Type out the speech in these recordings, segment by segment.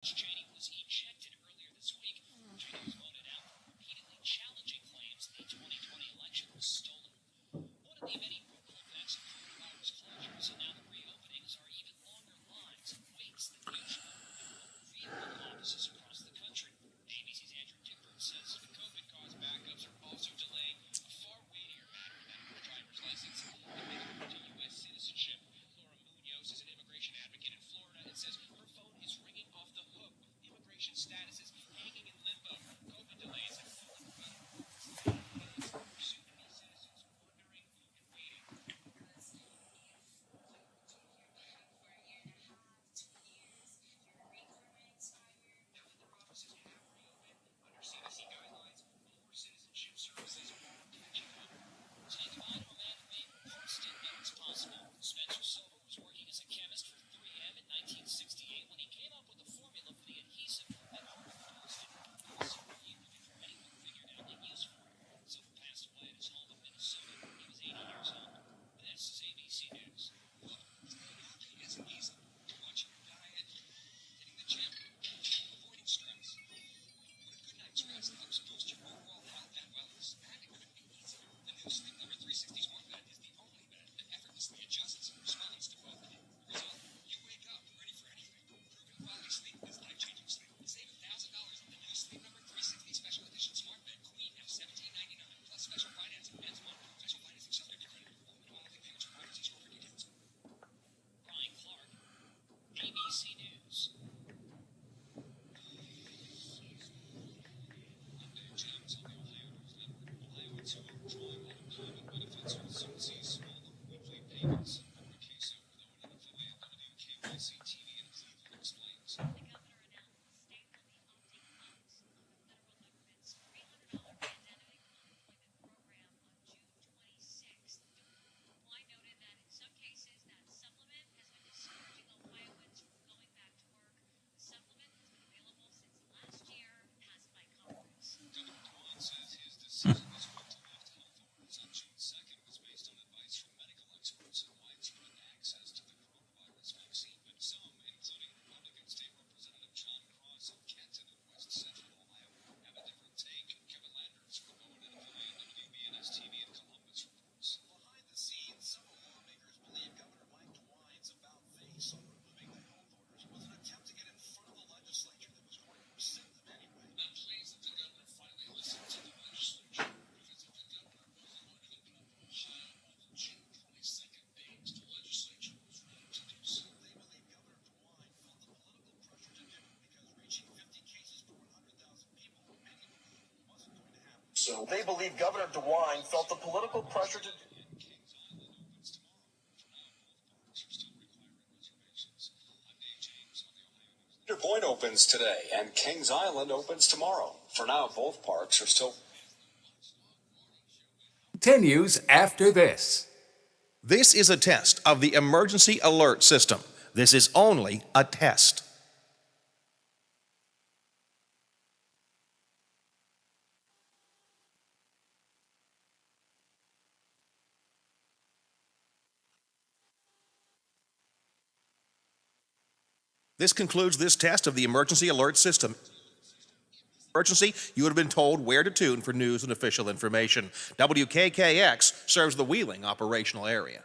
Cheney was ejected earlier this week. Cheney was voted out for repeatedly challenging claims the 2020 election was stolen. One of the many ripple effects of coronavirus closures, and now the reopenings, are even longer lines and waits that usually vehicle offices across the country. ABC's Andrew Dickburn says the COVID-caused backups are also delaying a far weightier matter than a driver's license and making to U.S. citizenship. Laura Munoz is an immigration advocate in Florida and says her phone is ringing off the hook with immigration statuses hanging in limbo. COVID delays have fallen pursuit of these citizens wondering and waiting. Now that their offices have reopened under CDC guidelines, more citizenship services are catching up. Say goodbye to a man who made parts didn't know it's possible. Spencer Silver was working as a chemist for 3M in 1968 when he came up with a formula for the adhesive that hard fused and super glue before anyone figured out the use for it. Silver passed away at his home in Minnesota. He was 80 years old. This is ABC News. Look, staying healthy isn't easy. Watching your diet, hitting the gym, avoiding stress. But a good night's rest helps boost your overall health and wellness. And it couldn't be easier. The new Sleep Number 360 smart bed is the only bed that effortlessly adjusts and responds to both. The result? You wake up ready for anything. Proven quality sleep is life-changing sleep. Save $1,000 on the new Sleep Number 360 Special Edition Smart Bed Queen at $17.99 plus special financing. Men's month. Special financing subject to credit. Monthly payments required. See store for details. Brian Clark, ABC News. Monday, James on the Ohio News Network. Ohioans who are withdrawing unemployment benefits will soon see smaller weekly payments. Laura Casey, with O&M affiliate WKYC TV in Cleveland, explains. The governor announced the state will be opting out of the federal government's $300 pandemic unemployment program on June 26th. DeWine noted that in some cases that supplement has been discouraging Ohioans from going back to work. The supplement has been available since last year, passed by Congress. Governor DeWine says his decision this week to lift health orders on June 2nd was based on advice from medical experts and widespread access to the coronavirus vaccine. But some, including Republican State Representative John Cross of Kenton in West Central Ohio, have a different take. Kevin Landers from O&M affiliate WBNS TV in Columbus reports. Behind the scenes, several lawmakers believe Governor Mike DeWine's about-face on removing the health orders was an attempt to get in front of the legislature that was going to rescind them anyway. I'm pleased that the governor finally listened to the legislature, because if the governor wasn't going to open up Ohio on the June 22nd date, the legislature was ready to do so. They believe Governor DeWine felt the political pressure to do it because reaching 50 cases per 100,000 people, many believe, wasn't going to happen. So they believe Governor DeWine felt the political pressure to Kings Island opens tomorrow. For now, both parks are still requiring reservations. I'm Dave James on the Ohio News. Cedar Point opens today, and Kings Island opens tomorrow. For now, both parks are still. Continues after this. This is a test of the emergency alert system. This is only a test. This concludes this test of the emergency alert system. Emergency, you would have been told where to tune for news and official information. WKKX serves the Wheeling operational area.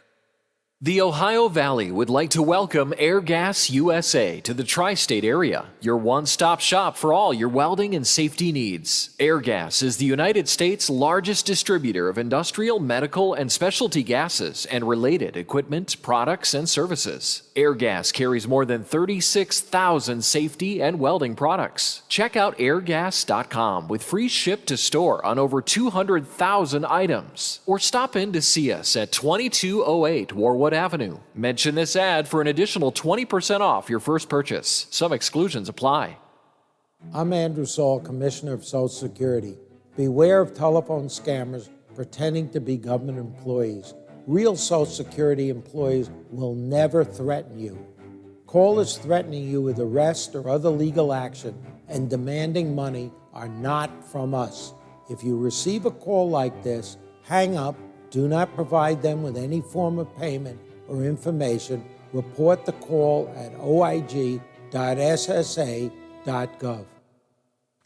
The Ohio Valley would like to welcome Airgas USA to the tri-state area, your one-stop shop for all your welding and safety needs. Airgas is the United States' largest distributor of industrial, medical, and specialty gases and related equipment, products, and services. Airgas carries more than 36,000 safety and welding products. Check out airgas.com with free ship to store on over 200,000 items. Or stop in to see us at 2208 Warwood Avenue. Mention this ad for an additional 20% off your first purchase. Some exclusions apply. I'm Andrew Saul, Commissioner of Social Security. Beware of telephone scammers pretending to be government employees. Real Social Security employees will never threaten you. Callers threatening you with arrest or other legal action and demanding money are not from us. If you receive a call like this, hang up. Do not provide them with any form of payment or information. Report the call at oig.ssa.gov turbotrack.gov.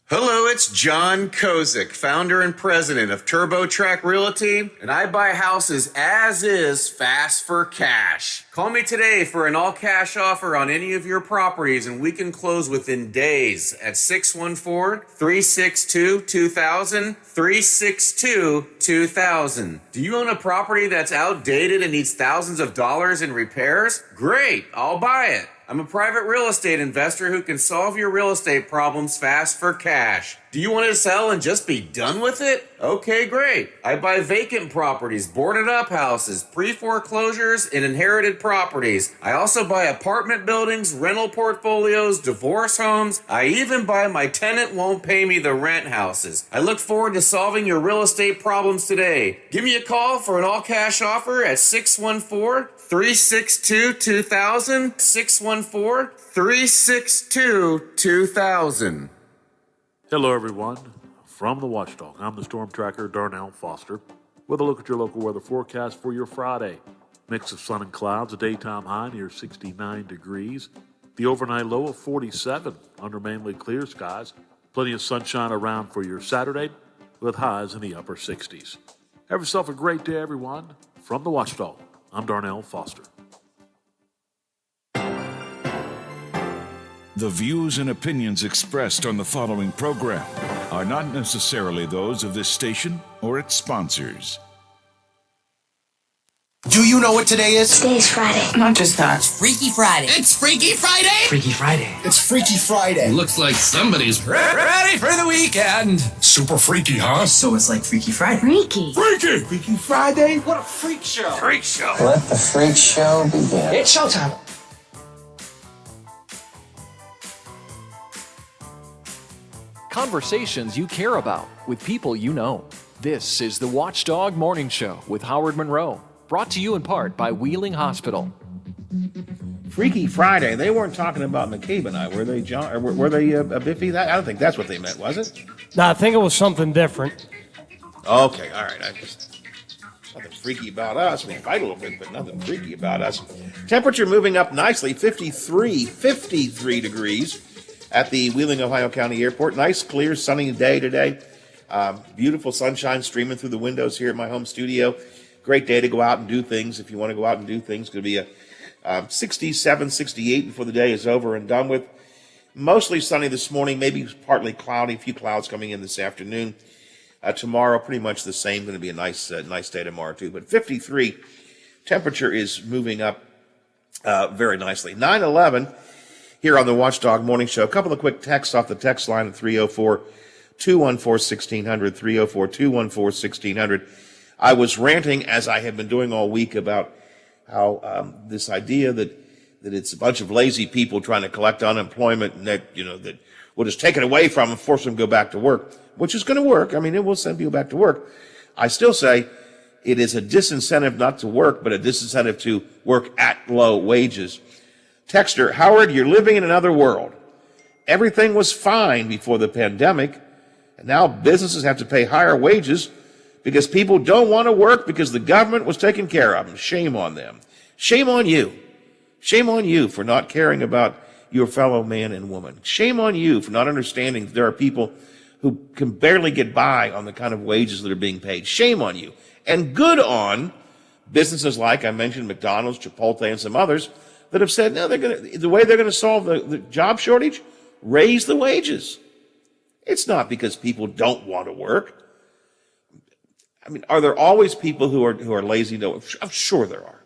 Hello, it's John Kozik, founder and president of TurboTrack Realty, and I buy houses as is, fast for cash. Call me today for an all-cash offer on any of your properties, and we can close within days at 614-362-2000, 362-2000. Do you own a property that's outdated and needs thousands of dollars in repairs? Great, I'll buy it. I'm a private real estate investor who can solve your real estate problems fast for cash. Do you want to sell and just be done with it? Okay, great. I buy vacant properties, boarded up houses, pre-foreclosures, and inherited properties. I also buy apartment buildings, rental portfolios, divorce homes. I even buy my tenant won't pay me the rent houses. I look forward to solving your real estate problems today. Give me a call for an all-cash offer at 614-362-2000, 614-362-2000. Hello, everyone. From the Watchdog, I'm the Storm Tracker, Darnell Foster, with a look at your local weather forecast for your Friday. Mix of sun and clouds, a daytime high near 69 degrees, the overnight low of 47 under mainly clear skies, plenty of sunshine around for your Saturday, with highs in the upper 60s. Have yourself a great day, everyone. From the Watchdog, I'm Darnell Foster. The views and opinions expressed on the following program are not necessarily those of this station or its sponsors. Do you know what today is? Today's Friday. Not just that. It's Freaky Friday. It's Freaky Friday! Freaky Friday. It's Freaky Friday. Looks like somebody's ready for the weekend. Super freaky, huh? So it's like Freaky Friday. Freaky. Freaky! Freaky Friday? What a freak show! Freak show. Let the freak show begin. It's showtime. Conversations you care about with people you know. This is the Watchdog Morning Show with Howard Monroe, brought to you in part by Wheeling Hospital. Freaky Friday. They weren't talking about McCabe and I, were they, John? Or were they Biffy? I don't think that's what they meant, was it? No, I think it was something different. Okay, all right. Nothing freaky about us. We fight a little bit, but nothing freaky about us. Temperature moving up nicely, 53 degrees at the Wheeling, Ohio County Airport. Nice, clear, sunny day today. Beautiful sunshine streaming through the windows here at my home studio. Great day to go out and do things. If you want to go out and do things, it's going to be a 67, 68 before the day is over and done with. Mostly sunny this morning, maybe partly cloudy, a few clouds coming in this afternoon. Tomorrow, pretty much the same. Going to be a nice day tomorrow, too. But 53, temperature is moving up very nicely. 9/11 here on the Watchdog Morning Show. A couple of quick texts off the text line at 304-214-1600, 304-214-1600. I was ranting, as I have been doing all week, about how this idea that it's a bunch of lazy people trying to collect unemployment and that we'll just take it away from them and force them to go back to work, which is going to work. I mean, it will send people back to work. I still say it is a disincentive not to work, but a disincentive to work at low wages. Texter, Howard, you're living in another world. Everything was fine before the pandemic, and now businesses have to pay higher wages because people don't want to work because the government was taking care of them. Shame on them. Shame on you. Shame on you for not caring about your fellow man and woman. Shame on you for not understanding that there are people who can barely get by on the kind of wages that are being paid. Shame on you. And good on businesses like I mentioned, McDonald's, Chipotle, and some others that have said, no, the way they're going to solve the job shortage, raise the wages. It's not because people don't want to work. I mean, are there always people who are lazy? No, I'm sure there are.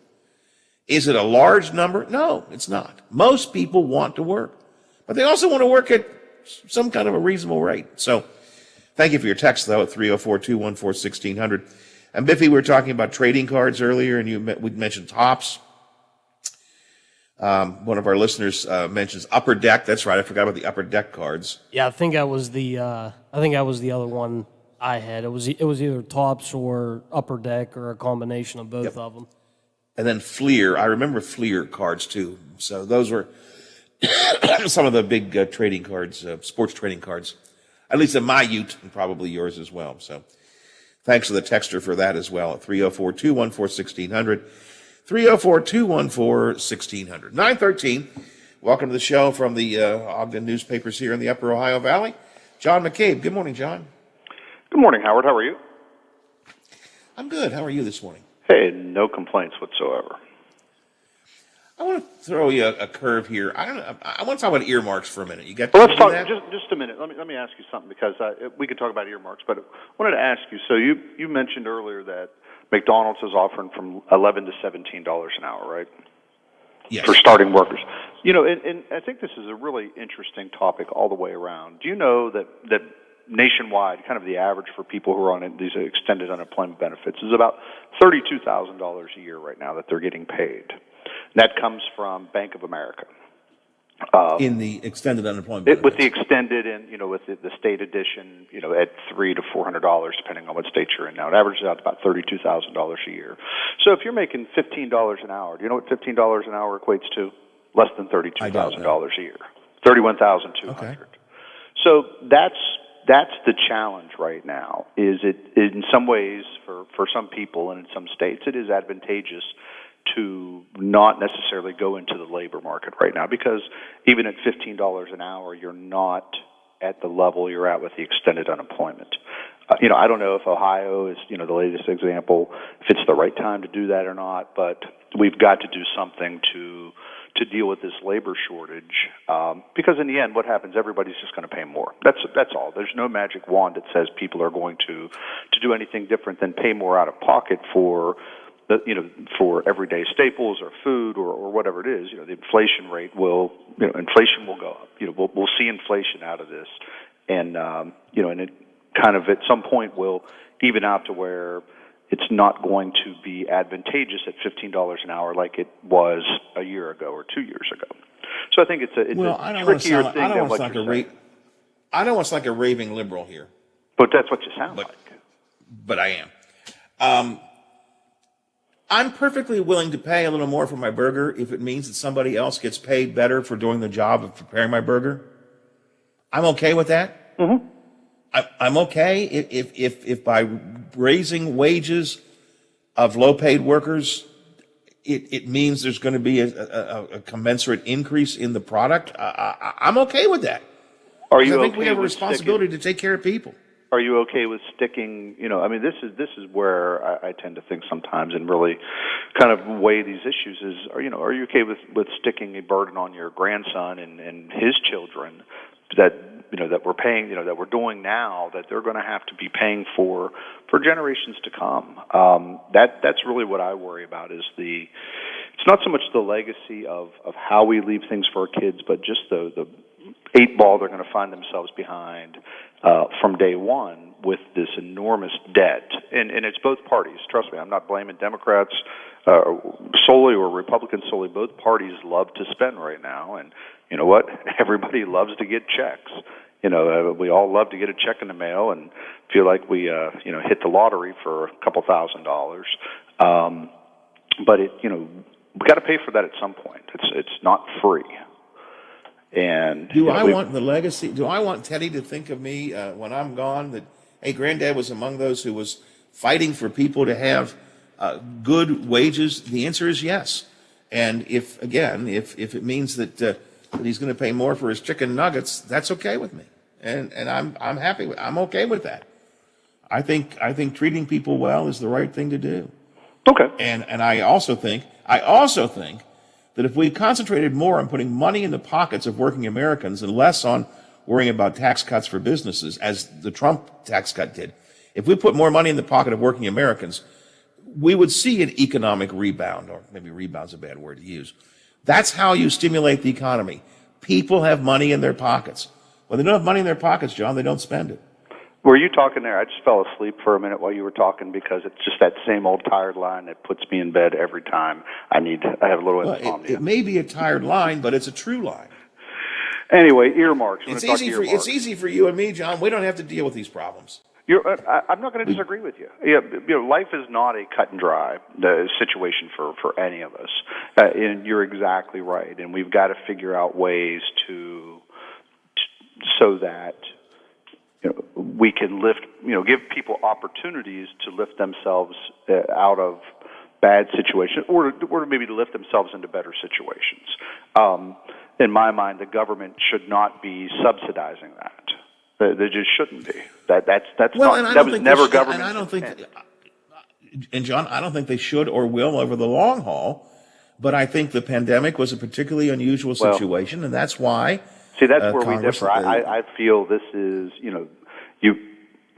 Is it a large number? No, it's not. Most people want to work, but they also want to work at some kind of a reasonable rate. So thank you for your text, though, at 304-214-1600. And Biffy, we were talking about trading cards earlier, and we mentioned tops. One of our listeners mentions Upper Deck. That's right. I forgot about the Upper Deck cards. Yeah, I think that was the other one I had. It was either Tops or Upper Deck or a combination of both of them. And then Fleer. I remember Fleer cards too. So those were some of the big trading cards, sports trading cards, at least in my youth, and probably yours as well. So thanks to the texter for that as well at 304-214-1600. 304-214-1600. 9:13. welcome to the show from the Ogden newspapers here in the Upper Ohio Valley, John McCabe. Good morning, John. Good morning, Howard. How are you? I'm good. How are you this morning? Hey, no complaints whatsoever. I want to throw you a curve here. I don't know. I want to talk about earmarks for a minute. You got Well, to let's do talk that? just a minute. Let me ask you something because we could talk about earmarks, but I wanted to ask you. So you mentioned earlier that McDonald's is offering from $11 to $17 an hour, right? Yes. For starting workers. You know, and I think this is a really interesting topic all the way around. Do you know that nationwide, kind of the average for people who are on these extended unemployment benefits is about $32,000 a year right now that they're getting paid. And that comes from Bank of America. In the extended unemployment With the extended and, with the state edition, at $300 to $400, depending on what state you're in now. It averages out to about $32,000 a year. So if you're making $15 an hour, do you know what $15 an hour equates to? Less than $32,000 a year. $31,200. Okay. So that's the challenge right now. Is it in some ways for some people and in some states it is advantageous to not necessarily go into the labor market right now because even at $15 an hour you're not at the level you're at with the extended unemployment. I don't know if Ohio is the latest example, if it's the right time to do that or not, but we've got to do something to deal with this labor shortage because in the end, what happens? Everybody's just going to pay more. That's all. There's no magic wand that says people are going to do anything different than pay more out of pocket for everyday staples or food or whatever it is. The inflation rate will inflation will go up. We'll see inflation out of this, and and it kind of at some point will even out to where it's not going to be advantageous at $15 an hour like it was a year ago or 2 years ago. So I think it's a trickier thing than what you're saying. I don't want to sound like a raving liberal here. But that's what you sound like. But I am. I'm perfectly willing to pay a little more for my burger if it means that somebody else gets paid better for doing the job of preparing my burger. I'm okay with that. Mm-hmm. I'm okay if by raising wages of low-paid workers, it means there's going to be a commensurate increase in the product. I'm okay with that. Are you I think okay we have a with responsibility to take care of people. Are you okay with sticking? This is where I tend to think sometimes and really kind of weigh these issues. Are you okay with sticking a burden on your grandson and his children that we're paying, that we're doing now, that they're going to have to be paying for generations to come. That's really what I worry about is it's not so much the legacy of how we leave things for our kids, but just the eight ball they're going to find themselves behind from day one with this enormous debt. And it's both parties. Trust me, I'm not blaming Democrats solely or Republicans solely. Both parties love to spend right now. And you know what? Everybody loves to get checks. We all love to get a check in the mail and feel like we hit the lottery for a couple $1,000s. But we got to pay for that at some point. It's not free. And do I want the legacy? Do I want Teddy to think of me when I'm gone that, hey, Granddad was among those who was fighting for people to have good wages? The answer is yes. And if it means that he's going to pay more for his chicken nuggets, that's okay with me. And I'm happy with. I'm okay with that. I think treating people well is the right thing to do. Okay. And I also think that if we concentrated more on putting money in the pockets of working Americans and less on worrying about tax cuts for businesses, as the Trump tax cut did, if we put more money in the pocket of working Americans, we would see an economic rebound, or maybe rebound's a bad word to use. That's how you stimulate the economy. People have money in their pockets. When they don't have money in their pockets, John, they don't spend it. Were you talking there? I just fell asleep for a minute while you were talking because it's just that same old tired line that puts me in bed every time I have a little insomnia. It may be a tired line, but it's a true line. Anyway, earmarks. It's easy for you and me, John. We don't have to deal with these problems. I'm not going to disagree with you. Life is not a cut and dry situation for any of us, and you're exactly right. And we've got to figure out ways so that we can give people opportunities to lift themselves out of bad situations, or maybe to lift themselves into better situations. in my mind, the government should not be subsidizing that. They just shouldn't be. That's Well, not, that was never government. And I don't think, and John, I don't think they should or will over the long haul. But I think the pandemic was a particularly unusual situation, and that's why. See, that's where Congress, we differ. I feel this is,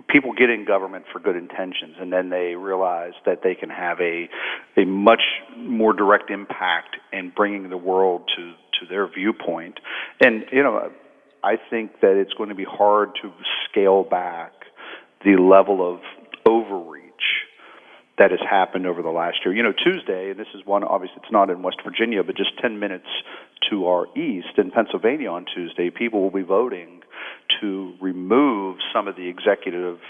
people get in government for good intentions, and then they realize that they can have a much more direct impact in bringing the world to their viewpoint. And, I think that it's going to be hard to scale back the level of overreach that has happened over the last year. Tuesday, and this is one, obviously it's not in West Virginia, but just 10 minutes to our east in Pennsylvania on Tuesday, people will be voting to remove some of the executive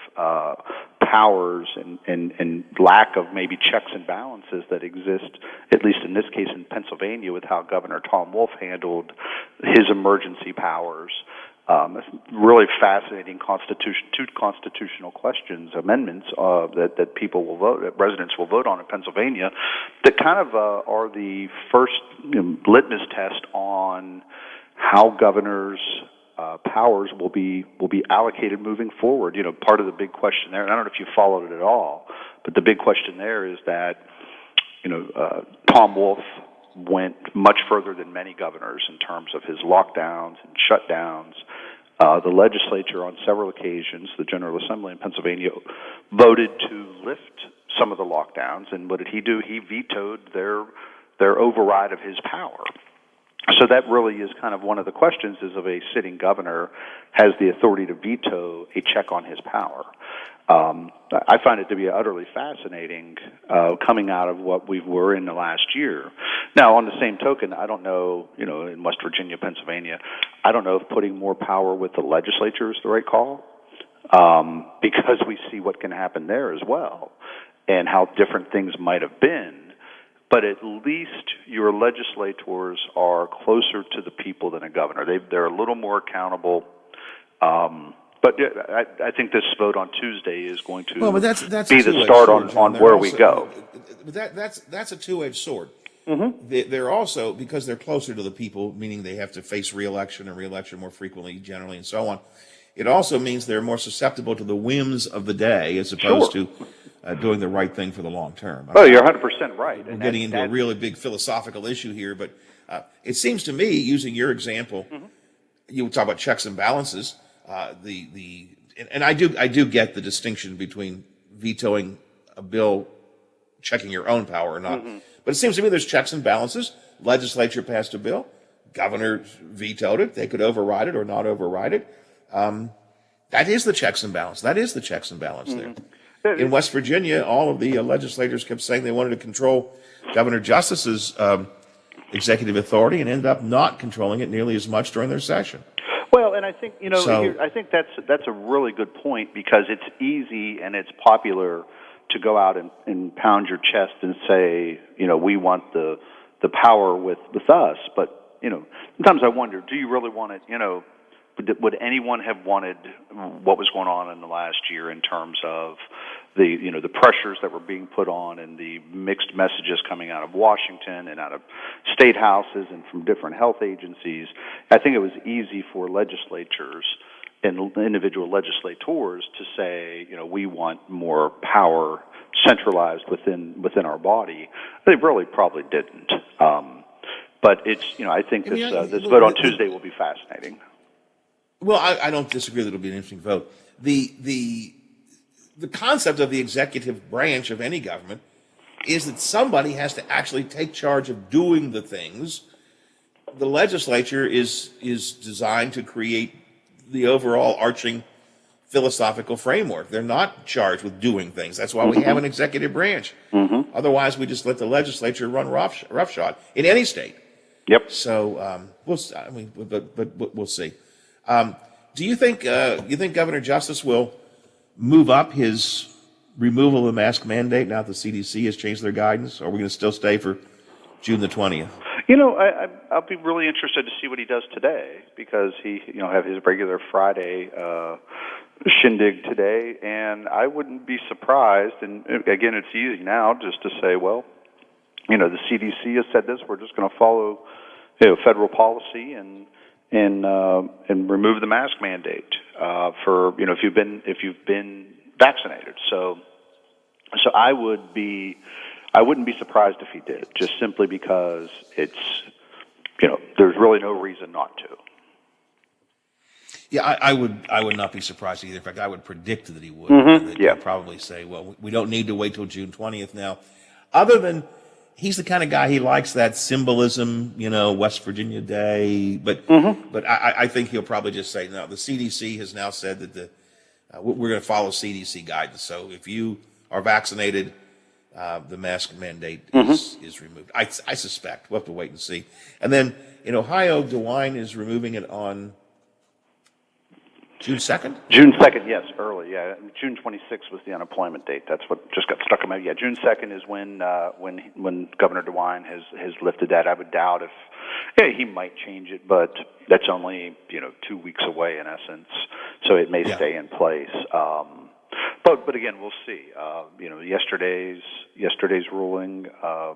powers and lack of maybe checks and balances that exist, at least in this case in Pennsylvania, with how Governor Tom Wolf handled his emergency powers. It's really fascinating two constitutional questions, amendments that people will vote, that residents will vote on in Pennsylvania, that kind of are the first litmus test on how governors' powers will be allocated moving forward. Part of the big question there, and I don't know if you followed it at all, but the big question there is that Tom Wolf went much further than many governors in terms of his lockdowns and shutdowns. The legislature on several occasions, the General Assembly in Pennsylvania, voted to lift some of the lockdowns, and what did he do? He vetoed their override of his power. So that really is kind of one of the questions, is if a sitting governor has the authority to veto a check on his power. I find it to be utterly fascinating coming out of what we were in the last year. Now, on the same token, I don't know, in West Virginia, Pennsylvania, I don't know if putting more power with the legislature is the right call, because we see what can happen there as well and how different things might have been. But at least your legislators are closer to the people than a governor. They're a little more accountable. But I think this vote on Tuesday is going to be the start on where we go. But that's a two-edged sword. Mm-hmm. They're also, because they're closer to the people, meaning they have to face re-election and re-election more frequently, generally, and so on. It also means they're more susceptible to the whims of the day as opposed to doing the right thing for the long term. You're 100% right. We're getting into a really big philosophical issue here, but it seems to me, using your example, you talk about checks and balances. And I do get the distinction between vetoing a bill, checking your own power or not. But it seems to me there's checks and balances. Legislature passed a bill, governor vetoed it. They could override it or not override it. That is the checks and balance. That is the checks and balance there. In West Virginia, all of the legislators kept saying they wanted to control Governor Justice's executive authority and ended up not controlling it nearly as much during their session. Well, and I think I think that's a really good point, because it's easy and it's popular to go out and pound your chest and say, we want the power with us. But sometimes I wonder, do you really want it? Would anyone have wanted what was going on in the last year in terms of the pressures that were being put on and the mixed messages coming out of Washington and out of state houses and from different health agencies? I think it was easy for legislatures and individual legislators to say, we want more power centralized within our body. They really probably didn't. But it's, I think this vote on Tuesday will be fascinating. Well, I don't disagree that it'll be an interesting vote. The concept of the executive branch of any government is that somebody has to actually take charge of doing the things. The legislature is designed to create the overall arching philosophical framework. They're not charged with doing things. That's why we have an executive branch. Otherwise, we just let the legislature run roughshod in any state. Yep. So we'll see. Do you think Governor Justice will move up his removal of the mask mandate now that the CDC has changed their guidance, or are we going to still stay for June the 20th? I'll be really interested to see what he does today, because he have his regular Friday shindig today, and I wouldn't be surprised. And again, it's easy now just to say, well, the CDC has said this, we're just going to follow federal policy and remove the mask mandate for if you've been vaccinated. So I wouldn't be surprised if he did, just simply because it's there's really no reason not to. Yeah, I would not be surprised either. In fact, I would predict that he would. Mm-hmm. That he'd probably say, well, we don't need to wait till June 20th now. Other than he's the kind of guy, he likes that symbolism, West Virginia Day. But I think he'll probably just say, no, the CDC has now said that we're going to follow CDC guidance. So if you are vaccinated, the mask mandate is removed. I suspect. We'll have to wait and see. And then in Ohio, DeWine is removing it on June 2nd? June 2nd, yes, early. Yeah, June 26th was the unemployment date. That's what just got stuck in my head. Yeah, June 2nd is when Governor DeWine has lifted that. I would doubt if he might change it, but that's only 2 weeks away in essence, so it may stay in place. But again, we'll see. Yesterday's ruling. I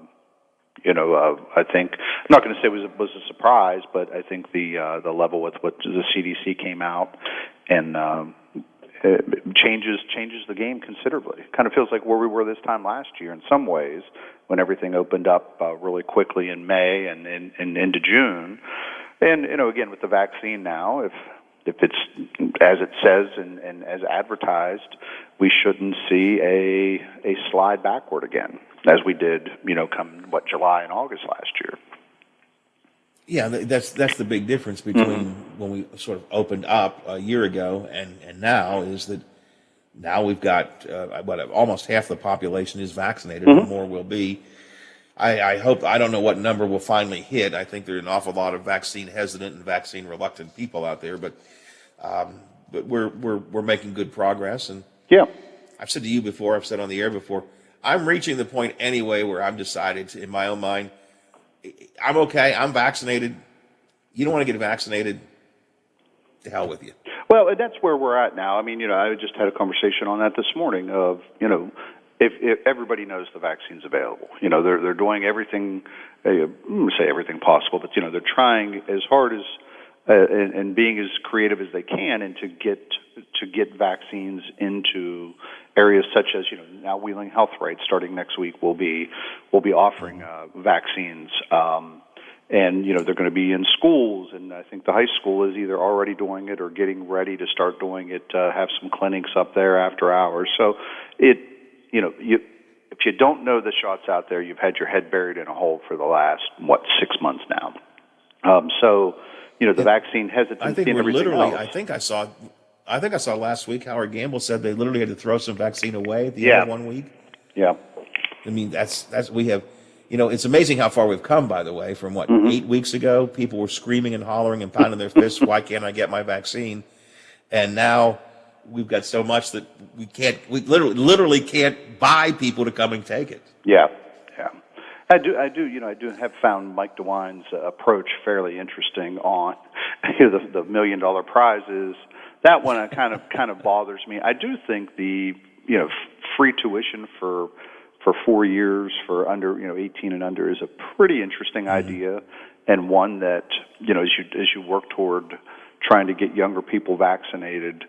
think I'm not going to say it was a surprise, but I think the level with what the CDC came out and it changes the game considerably. It kind of feels like where we were this time last year in some ways, when everything opened up really quickly in May and into June. And again with the vaccine now, if it's as it says and as advertised, we shouldn't see a slide backward again, as we did, come July and August last year. Yeah, that's the big difference between when we sort of opened up a year ago and now, is that now we've got almost half the population is vaccinated, and more will be. I hope, I don't know what number we'll finally hit. I think there are an awful lot of vaccine hesitant and vaccine reluctant people out there, but we're making good progress. And I've said to you before, I've said on the air before, I'm reaching the point anyway where I've decided in my own mind, I'm okay, I'm vaccinated. You don't want to get vaccinated, to hell with you. Well, and that's where we're at now. I mean, I just had a conversation on that this morning of, if everybody knows the vaccine's available, they're doing everything, say everything possible, but, they're trying as hard as, and being as creative as they can, and to get vaccines into areas such as now Wheeling Health Right starting next week will be offering vaccines, and they're going to be in schools, and I think the high school is either already doing it or getting ready to start doing it. Have some clinics up there after hours. So if you don't know the shots out there, you've had your head buried in a hole for the last 6 months now. The vaccine hesitancy. I think and we're everything literally. else. I think I saw last week Howard Gamble said they literally had to throw some vaccine away at the end of 1 week. Yeah. I mean, that's we have. It's amazing how far we've come. By the way, from 8 weeks ago, people were screaming and hollering and pounding their fists. Why can't I get my vaccine? And now we've got so much that we can't. We literally can't buy people to come and take it. Yeah. I do have found Mike DeWine's approach fairly interesting on the $1 million prizes. That one kind of bothers me. I do think the free tuition for 4 years for under 18 and under is a pretty interesting idea, and one that as you work toward trying to get younger people vaccinated,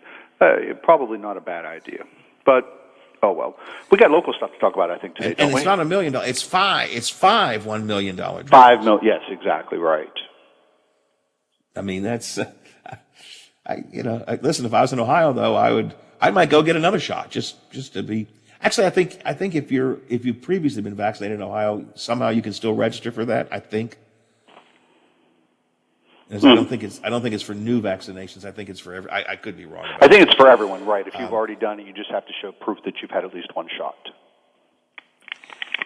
probably not a bad idea. But oh well, we got local stuff to talk about, I think, today. And it's not $1 million. It's five $1 million. $5 million. Yes, exactly right. I mean, that's. Listen. If I was in Ohio, though, I might go get another shot just to be. Actually, I think if you've previously been vaccinated in Ohio, somehow you can still register for that. I think. I don't think it's for new vaccinations. I think it's for every. I could be wrong. I think it's for everyone, right? If you've already done it, you just have to show proof that you've had at least one shot.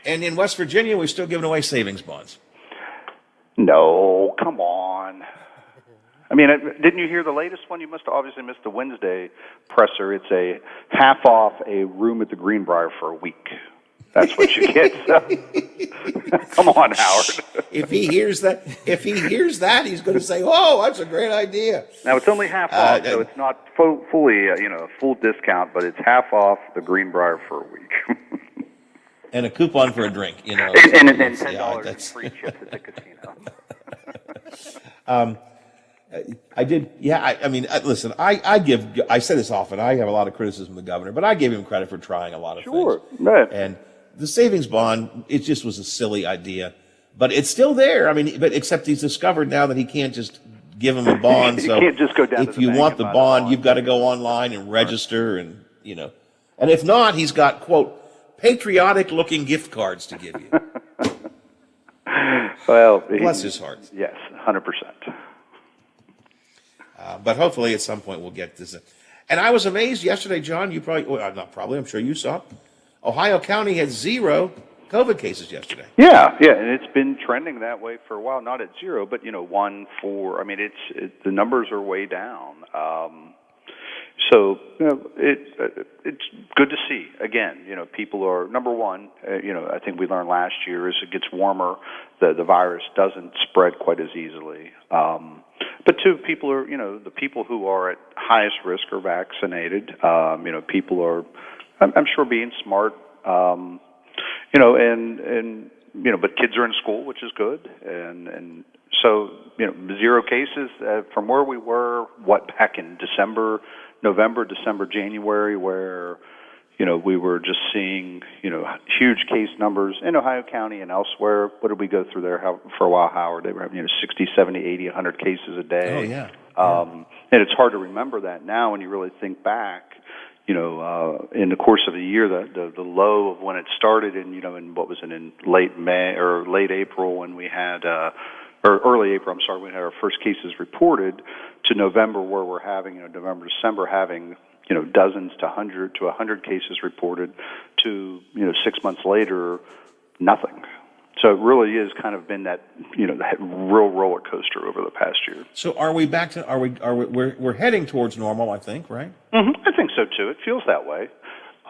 And in West Virginia, we're still giving away savings bonds. No, come on. I mean, didn't you hear the latest one? You must have obviously missed the Wednesday presser. It's a half off a room at the Greenbrier for a week. That's what you get. So. Come on, Howard. If he hears that, he's going to say, "Oh, that's a great idea." Now it's only half off, so it's not fully, full discount, but it's half off the Greenbrier for a week. And a coupon for a drink, and $10 in free chips at the casino. I did, yeah. I mean, listen. I say this often. I have a lot of criticism of the governor, but I give him credit for trying a lot of things. Right. And the savings bond, it just was a silly idea, but it's still there. I mean, but except he's discovered now that he can't just give him a bond. You So can't just go down to if the you bank want and the buy the bond, bond. you've got to go online and register, and and if not, he's got quote patriotic-looking gift cards to give you. Well, Bless his heart. Yes, 100%. But hopefully at some point we'll get this. And I was amazed yesterday, John, you probably, well, not probably, I'm sure you saw. Ohio County had 0 COVID cases yesterday. Yeah, and it's been trending that way for a while. Not at 0, but 1, 4. I mean, the numbers are way down. So it's good to see. Again, people are number one. I think we learned last year as it gets warmer, the virus doesn't spread quite as easily. But two, people are the people who are at highest risk are vaccinated. People are, I'm sure, being smart. But kids are in school, which is good, and so 0 cases from where we were. Back in November, December, January, where we were just seeing huge case numbers in Ohio County and elsewhere. What did we go through there for a while, Howard? They were having 60, 70, 80, 100 cases a day. Oh yeah. And it's hard to remember that now when you really think back. In the course of a year, the low of when it started in what was it, in late May or late April when we had, or early April, I'm sorry, we had our first cases reported, to November where we're having, November, December having, dozens to 100 cases reported, to, 6 months later, nothing. So it really is kind of been that, that real roller coaster over the past year. So are we back to, we're heading towards normal, I think, right? Mm-hmm. I think so too. It feels that way.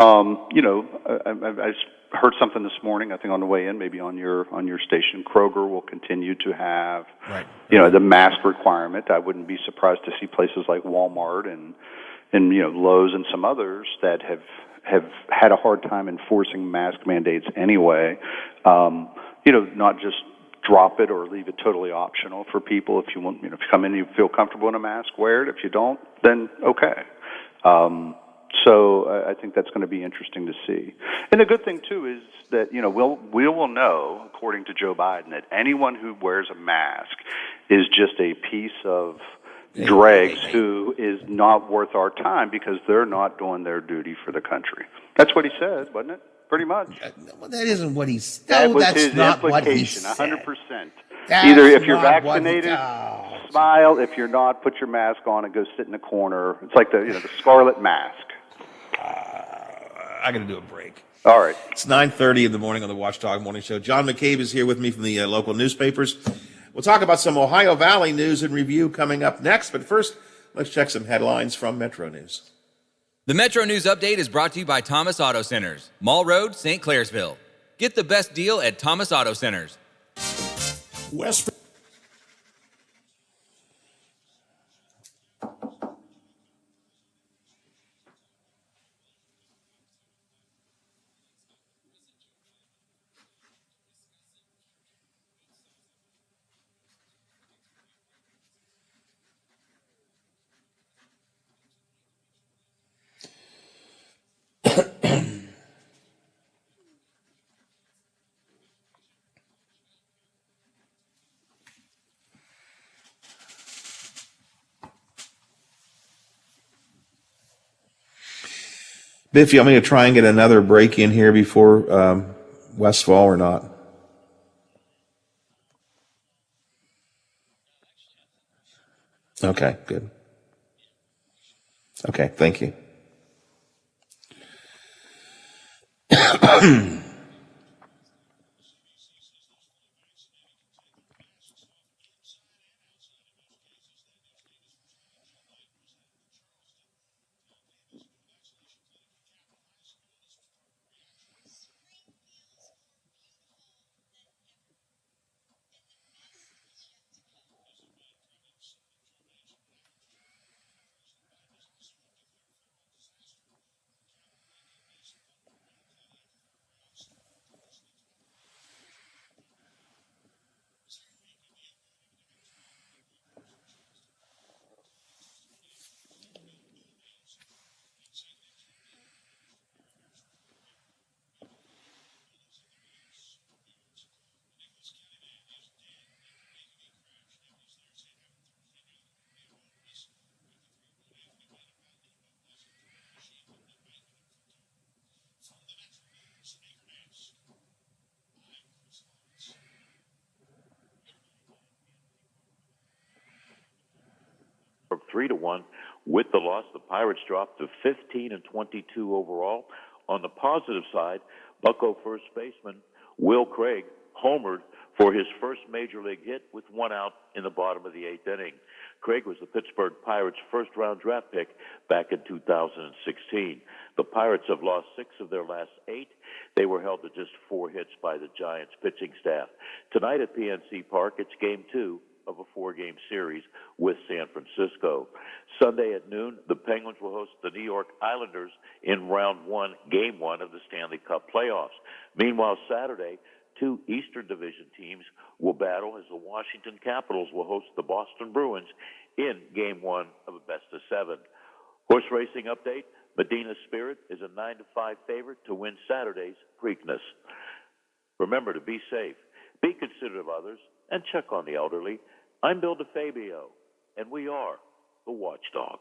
I heard something this morning, I think on the way in, maybe on your station. Kroger will continue to have, the mask requirement. I wouldn't be surprised to see places like Walmart and Lowe's and some others that have had a hard time enforcing mask mandates anyway. Not just drop it or leave it totally optional for people. If you want, if you come in and you feel comfortable in a mask, wear it. If you don't, then okay. So I think that's going to be interesting to see. And the good thing too is that we will know, according to Joe Biden, that anyone who wears a mask is just a piece of dregs who is not worth our time because they're not doing their duty for the country. That's what he said, wasn't it? Pretty much. Well, that isn't what he said. That was that's his not implication, what he said. 100%. That's Either if you're not what vaccinated, smile. If you're not, put your mask on and go sit in the corner. It's like the scarlet mask. I got to do a break. All right. It's 9:30 in the morning on the Watchdog Morning Show. John McCabe is here with me from the local newspapers. We'll talk about some Ohio Valley news and review coming up next. But first, let's check some headlines from Metro News. The Metro News Update is brought to you by Thomas Auto Centers, Mall Road, St. Clairsville. Get the best deal at Thomas Auto Centers. West. Biff, you want me to try and get another break in here before Westfall or not? Okay, good. Okay, thank you. 3-1. With the loss, the Pirates dropped to 15-22 overall. On the positive side, Bucco first baseman Will Craig homered for his first major league hit with one out in the bottom of the eighth inning. Craig was the Pittsburgh Pirates' first-round draft pick back in 2016. The Pirates have lost 6 of their last 8. They were held to just 4 hits by the Giants' pitching staff. Tonight at PNC Park, it's Game 2 of a 4-game series with San Francisco. Sunday at noon, the Penguins will host the New York Islanders in Round 1, Game 1 of the Stanley Cup playoffs. Meanwhile, Saturday, 2 Eastern Division teams will battle as the Washington Capitals will host the Boston Bruins in Game 1 of a best-of-7. Horse racing update, Medina Spirit is a 9-5 favorite to win Saturday's Preakness. Remember to be safe, be considerate of others, and check on the elderly. I'm Bill DeFabio, and we are the Watchdog.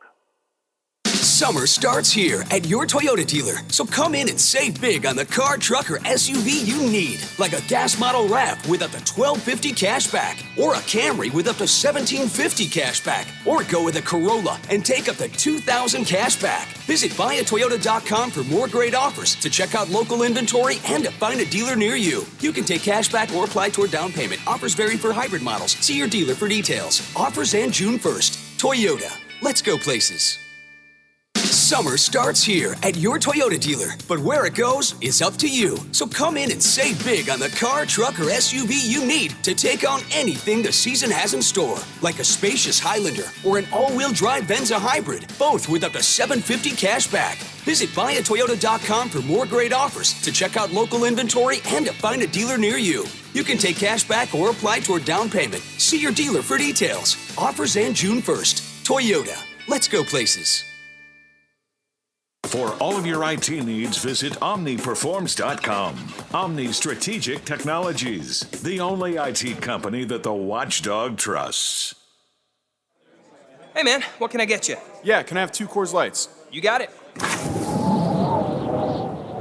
Summer starts here at your Toyota dealer. So come in and save big on the car, truck, or SUV you need. Like a gas model RAV with up to $1,250 cash back. Or a Camry with up to $1,750 cash back. Or go with a Corolla and take up to $2,000 cash back. Visit buyatoyota.com for more great offers, to check out local inventory, and to find a dealer near you. You can take cash back or apply toward down payment. Offers vary for hybrid models. See your dealer for details. Offers end June 1st. Toyota. Let's go places. Summer starts here at your Toyota dealer, but where it goes is up to you. So come in and save big on the car, truck, or SUV you need to take on anything the season has in store, like a spacious Highlander or an all-wheel drive Venza hybrid, both with up to $750 cash back. Visit buyatoyota.com for more great offers, to check out local inventory, and to find a dealer near you. You can take cash back or apply toward down payment. See your dealer for details. Offers end June 1st. Toyota. Let's go places. For all of your IT needs, visit OmniPerforms.com. Omni Strategic Technologies, the only IT company that the Watchdog trusts. Hey man, what can I get you? Yeah, can I have 2 Coors Lights? You got it.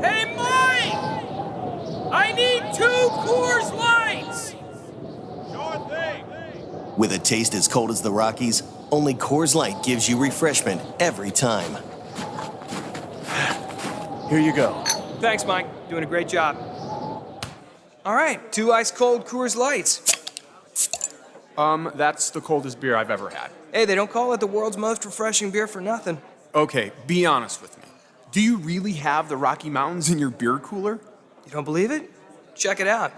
Hey Mike! I need 2 Coors Lights! Sure thing. With a taste as cold as the Rockies, only Coors Light gives you refreshment every time. Here you go. Thanks, Mike. Doing a great job. All right, 2 ice-cold Coors Lights. That's the coldest beer I've ever had. Hey, they don't call it the world's most refreshing beer for nothing. Okay, be honest with me. Do you really have the Rocky Mountains in your beer cooler? You don't believe it? Check it out.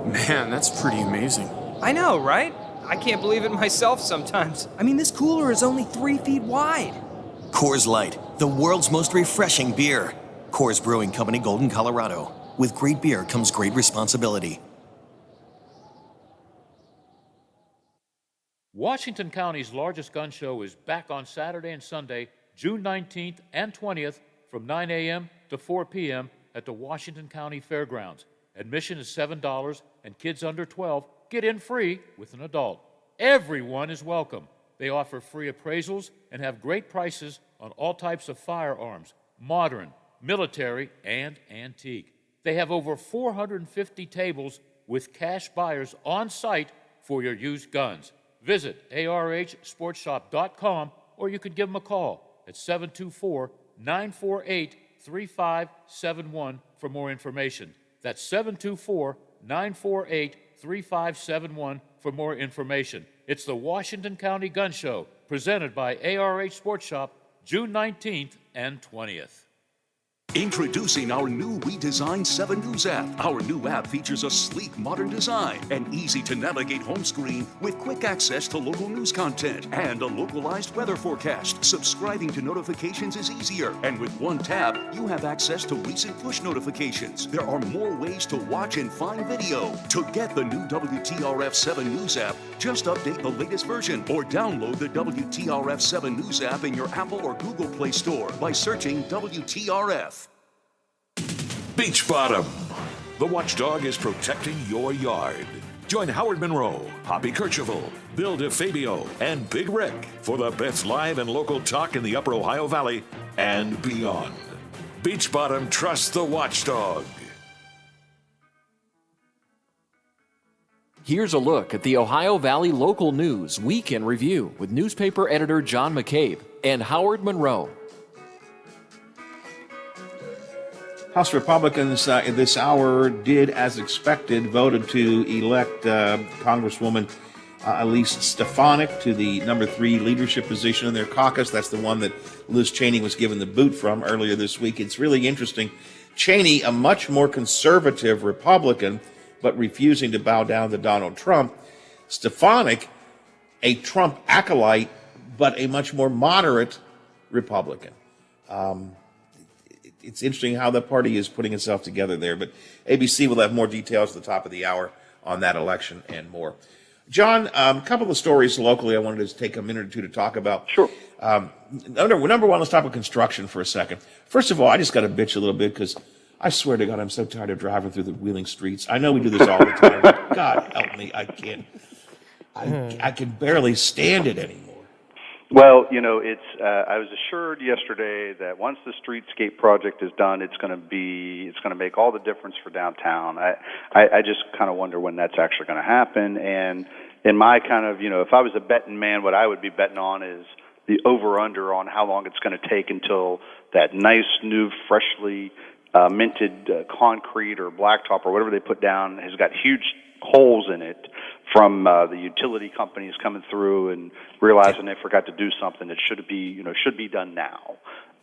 Man, that's pretty amazing. I know, right? I can't believe it myself sometimes. I mean, this cooler is only 3 feet wide. Coors Light, the world's most refreshing beer. Coors Brewing Company, Golden, Colorado. With great beer comes great responsibility. Washington County's largest gun show is back on Saturday and Sunday, June 19th and 20th from 9 a.m. to 4 p.m. at the Washington County Fairgrounds. Admission is $7, and kids under 12 get in free with an adult. Everyone is welcome. They offer free appraisals and have great prices on all types of firearms, modern, military, and antique. They have over 450 tables with cash buyers on site for your used guns. Visit arhsportshop.com, or you could give them a call at 724-948-3571 for more information. That's 724-948-3571 for more information. It's the Washington County Gun Show, presented by ARH Sports Shop, June 19th and 20th. Introducing our new redesigned 7 News app. Our new app features a sleek, modern design, an easy-to-navigate home screen with quick access to local news content and a localized weather forecast. Subscribing to notifications is easier, and with one tap, you have access to recent push notifications. There are more ways to watch and find video. To get the new WTRF 7 News app, just update the latest version or download the WTRF 7 News app in your Apple or Google Play Store by searching WTRF. Beach Bottom. The Watchdog is protecting your yard. Join Howard Monroe, Hoppy Kercheval, Bill DeFabio, and Big Rick for the best live and local talk in the Upper Ohio Valley and beyond. Beach Bottom trusts the Watchdog. Here's a look at the Ohio Valley local news week in review with newspaper editor John McCabe and Howard Monroe. House Republicans in this hour did, as expected, voted to elect Congresswoman Elise Stefanik to the number 3 leadership position in their caucus. That's the one that Liz Cheney was given the boot from earlier this week. It's really interesting. Cheney, a much more conservative Republican, but refusing to bow down to Donald Trump. Stefanik, a Trump acolyte, but a much more moderate Republican. It's interesting how the party is putting itself together there, but ABC will have more details at the top of the hour on that election and more. John, a couple of stories locally I wanted to take a minute or two to talk about. Sure. Number one, let's talk about construction for a second. First of all, I just got to bitch a little bit because I swear to God, I'm so tired of driving through the Wheeling streets. I know we do this all the time, but God help me, I can't. I can barely stand it anymore. Well, it's. I was assured yesterday that once the streetscape project is done, it's going to make all the difference for downtown. I just kind of wonder when that's actually going to happen. And in my kind of, if I was a betting man, what I would be betting on is the over/under on how long it's going to take until that nice new, freshly minted concrete or blacktop or whatever they put down has got huge holes in it from the utility companies coming through and realizing they forgot to do something that should be done now,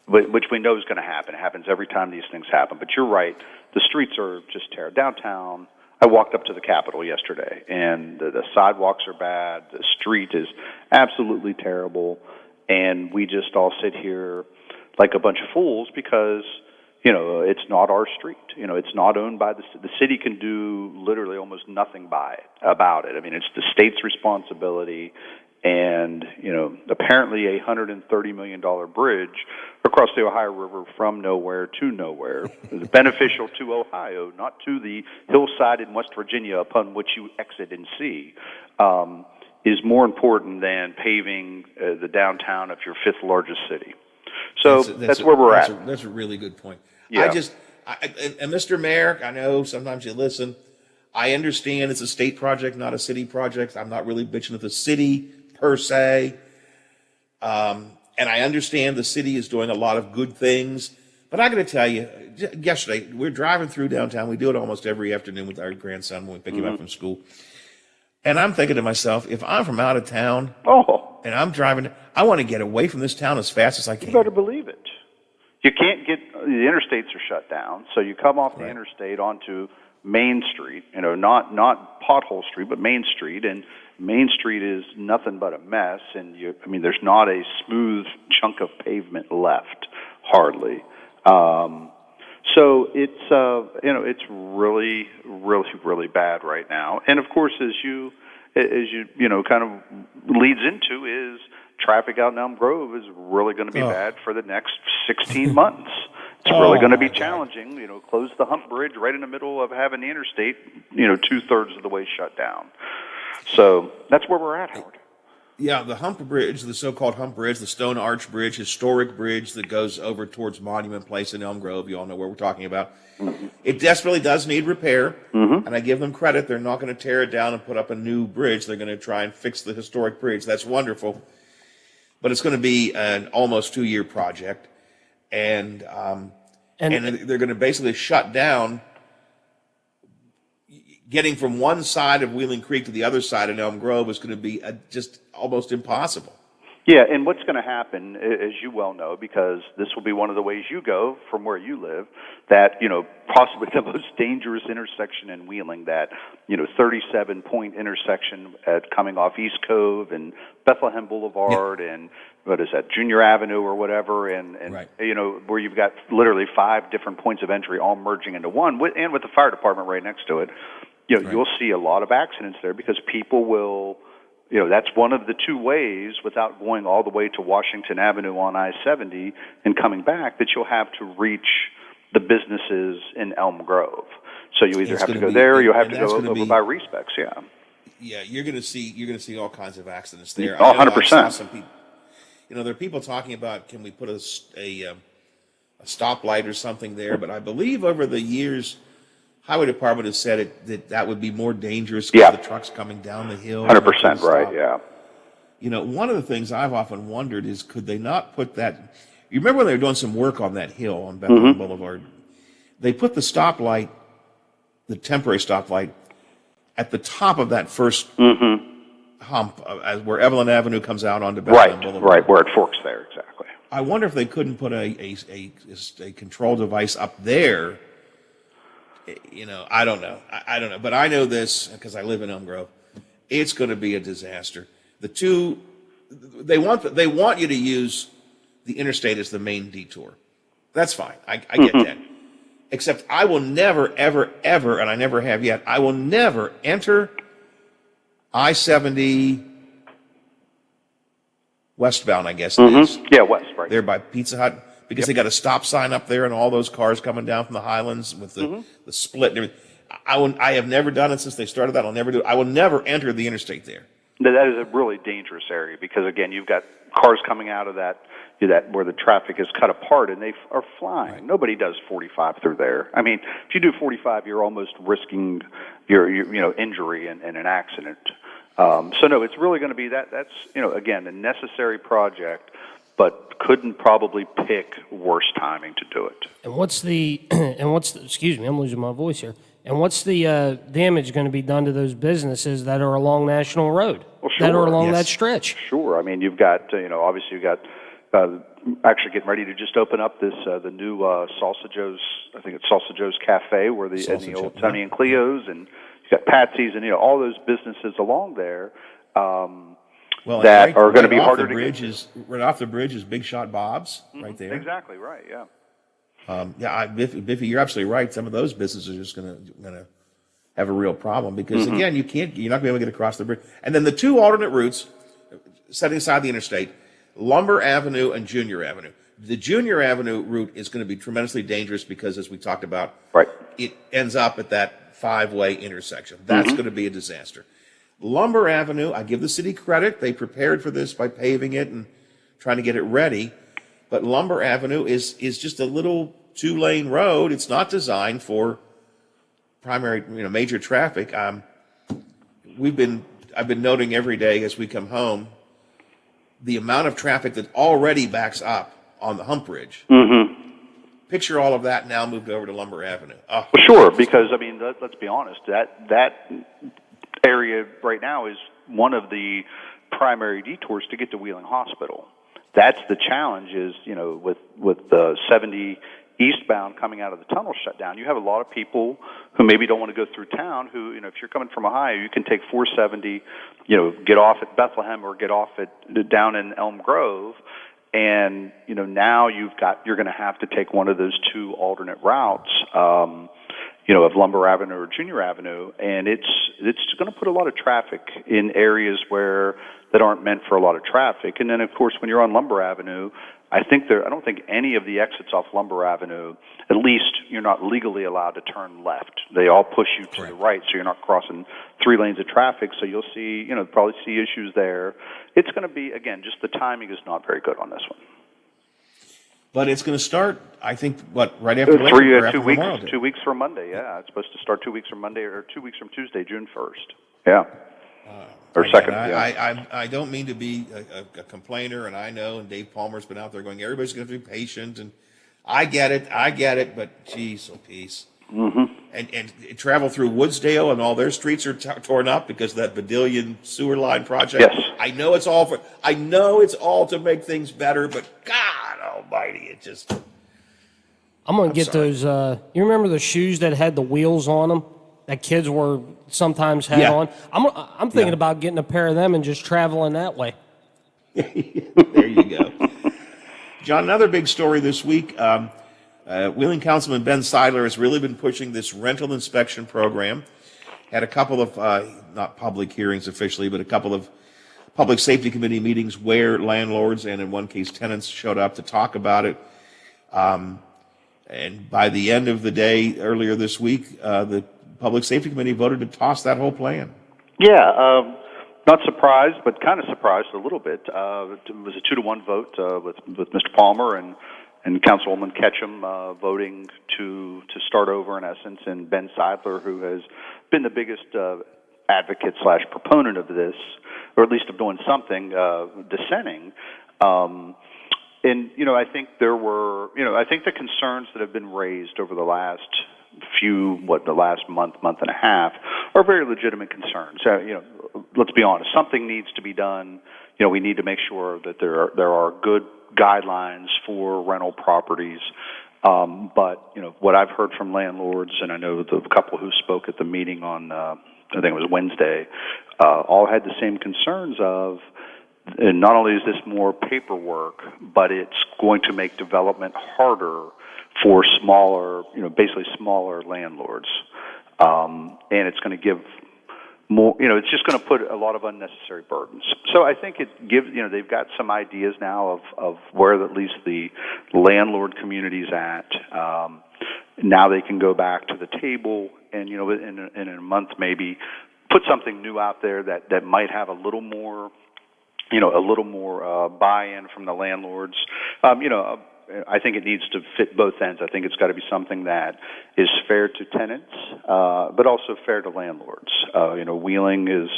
which we know is going to happen. It happens every time these things happen. But you're right, the streets are just terrible. Downtown, I walked up to the Capitol yesterday, and the sidewalks are bad. The street is absolutely terrible, and we just all sit here like a bunch of fools because it's not our street. It's not owned by the city. Can do literally almost nothing about it. I mean, it's the state's responsibility. And, apparently a $130 million bridge across the Ohio River from nowhere to nowhere is beneficial to Ohio, not to the hillside in West Virginia upon which you exit and see, is more important than paving the downtown of your 5th largest city. So that's where we're at. That's a really good point. Yeah. And Mr. Mayor, I know sometimes you listen. I understand it's a state project, not a city project. I'm not really bitching at the city per se. And I understand the city is doing a lot of good things. But I got to tell you, yesterday, we're driving through downtown. We do it almost every afternoon with our grandson when we pick him up from school. And I'm thinking to myself, if I'm from out of town and I'm driving, I want to get away from this town as fast as I can. You better believe it. You can't the interstates are shut down, so you come off the interstate onto Main Street, not Pothole Street, but Main Street, and Main Street is nothing but a mess, and there's not a smooth chunk of pavement left, hardly. So it's really, really, really bad right now. And of course, as you kind of leads into is traffic out in Elm Grove is really going to be bad for the next 16 months. It's really going to be challenging. Close the hump bridge right in the middle of having the interstate, 2/3 of the way shut down. So that's where we're at, Howard. Yeah, the hump bridge, the so-called hump bridge, the Stone Arch Bridge, historic bridge that goes over towards Monument Place in Elm Grove. You all know where we're talking about. Mm-hmm. It desperately does need repair, and I give them credit. They're not going to tear it down and put up a new bridge. They're going to try and fix the historic bridge. That's wonderful. But it's going to be an almost 2-year project, and they're going to basically shut down. Getting from one side of Wheeling Creek to the other side in Elm Grove is going to be just almost impossible. Yeah, and what's going to happen, as you well know, because this will be one of the ways you go from where you live, that, possibly the most dangerous intersection in Wheeling, that, 37-point intersection coming off East Cove and Bethlehem Boulevard and, Junior Avenue or whatever, and where you've got literally 5 different points of entry all merging into one, and with the fire department right next to it. You'll see a lot of accidents there because people will, that's one of the 2 ways without going all the way to Washington Avenue on I-70 and coming back that you'll have to reach the businesses in Elm Grove. So you either have to go there or you'll have to go over by Respecs, Yeah, you're going to see all kinds of accidents there. 100%. I saw some people, there are people talking about, can we put a stoplight or something there? But I believe over the years, Highway Department has said that would be more dangerous because the trucks coming down the hill. 100% right, yeah. You know, one of the things I've often wondered is could they not put that, you remember when they were doing some work on that hill on Bethlehem Boulevard? They put the stoplight, the temporary stoplight, at the top of that first hump where Evelyn Avenue comes out onto Bethlehem Boulevard. Right, where it forks there, exactly. I wonder if they couldn't put a control device up there. You know, I don't know. I don't know. But I know this because I live in Elm Grove. It's going to be a disaster. They want you to use the interstate as the main detour. That's fine. I get that. Except I will never, ever, ever, and I never have yet, I will never enter I-70 westbound, I guess it is. Yeah, west, right. There by Pizza Hut, because they got a stop sign up there and all those cars coming down from the Highlands with the split and everything. I have never done it since they started that. I'll never do it. I will never enter the interstate there. That is a really dangerous area because, again, you've got cars coming out of that where the traffic is cut apart and they are flying. Right. Nobody does 45 through there. I mean, if you do 45, you're almost risking your injury and an accident. So no, it's really going to be that's again a necessary project, but couldn't probably pick worse timing to do it. And what's the excuse me, I'm losing my voice here. And what's the damage going to be done to those businesses that are along National Road, that are along that stretch? Sure. I mean, you've got obviously you've got actually getting ready to just open up this the new Salsa Joe's. I think it's Salsa Joe's Cafe where the old Tony and Cleo's, and you've got Patsy's and all those businesses along there that are going to be harder to get to. Right off the bridge is Big Shot Bob's right there. Exactly right. Yeah. Biffy, you're absolutely right. Some of those businesses are just going to have a real problem because again, you're not going to be able to get across the bridge. And then the two alternate routes, setting aside the interstate, Lumber Avenue and Junior Avenue. The Junior Avenue route is going to be tremendously dangerous because, as we talked about, it ends up at that 5-way intersection. That's going to be a disaster. Lumber Avenue, I give the city credit. They prepared for this by paving it and trying to get it ready. But Lumber Avenue is just a little 2-lane road. It's not designed for primary, major traffic. I've been noting every day as we come home the amount of traffic that already backs up on the hump bridge. Picture all of that now moved over to Lumber Avenue. Oh. Well, sure, because I mean, let's be honest. That area right now is one of the primary detours to get to Wheeling Hospital. That's the challenge is, with the 70 eastbound coming out of the tunnel shut down, you have a lot of people who maybe don't want to go through town who, if you're coming from Ohio, you can take 470, get off at Bethlehem or get off down in Elm Grove. And, now you're going to have to take one of those two alternate routes, of Lumber Avenue or Junior Avenue. And it's going to put a lot of traffic in areas that aren't meant for a lot of traffic. And then, of course, when you're on Lumber Avenue, I don't think any of the exits off Lumber Avenue, at least you're not legally allowed to turn left. They all push you to the right, so you're not crossing 3 lanes of traffic. So you'll see, probably see issues there. It's going to be, again, just the timing is not very good on this one. But it's going to start, I think, right after Labor Day? 2 weeks from Monday, yeah. It's supposed to start 2 weeks from Monday or 2 weeks from Tuesday, June 1st. Yeah. Or second. I don't mean to be a complainer, and I know, and Dave Palmer's been out there going, everybody's going to be patient, and I get it, but geez, oh peace. And travel through Woodsdale, and all their streets are torn up because of that Badillion sewer line project. Yes. I know it's all to make things better, but God Almighty, it just. I'm gonna get those. You remember the shoes that had the wheels on them that kids were sometimes had on? I'm thinking about getting a pair of them and just traveling that way. There you go. John, another big story this week. Wheeling Councilman Ben Seidler has really been pushing this rental inspection program. Had a couple of, not public hearings officially, but a couple of public safety committee meetings where landlords and in one case tenants showed up to talk about it. And by the end of the day earlier this week, the public safety committee voted to toss that whole plan. Yeah, not surprised, but kind of surprised a little bit. It was a 2-1 vote with Mr. Palmer and and Councilwoman Ketchum voting to start over in essence, and Ben Seidler, who has been the biggest advocate / proponent of this, or at least of doing something, dissenting. And, I think I think the concerns that have been raised over the last the last month and a half are very legitimate concerns. Let's be honest, something needs to be done. We need to make sure that there are good guidelines for rental properties. But, what I've heard from landlords, and I know the couple who spoke at the meeting on, I think it was Wednesday, all had the same concerns of, and not only is this more paperwork, but it's going to make development harder for smaller, basically smaller landlords. And it's going to give more, it's just going to put a lot of unnecessary burdens. So I think it gives, they've got some ideas now of where at least the landlord community's at. Now they can go back to the table and, in a month maybe put something new out there that might have a little more buy-in from the landlords. I think it needs to fit both ends. I think it's got to be something that is fair to tenants, but also fair to landlords. Wheeling is,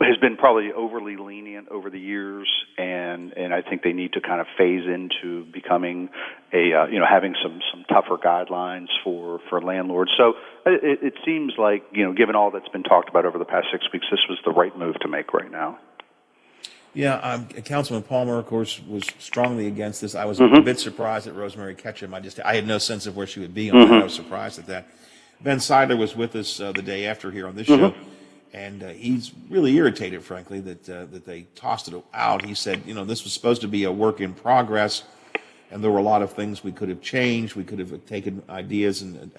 has been probably overly lenient over the years, and I think they need to kind of phase into becoming having some tougher guidelines for landlords. So it seems like, given all that's been talked about over the past 6 weeks, this was the right move to make right now. Yeah, Councilman Palmer, of course, was strongly against this. I was a bit surprised at Rosemary Ketchum. I had no sense of where she would be on that. I was surprised at that. Ben Seidler was with us the day after here on this show, and he's really irritated, frankly, that they tossed it out. He said, this was supposed to be a work in progress, and there were a lot of things we could have changed. We could have taken ideas and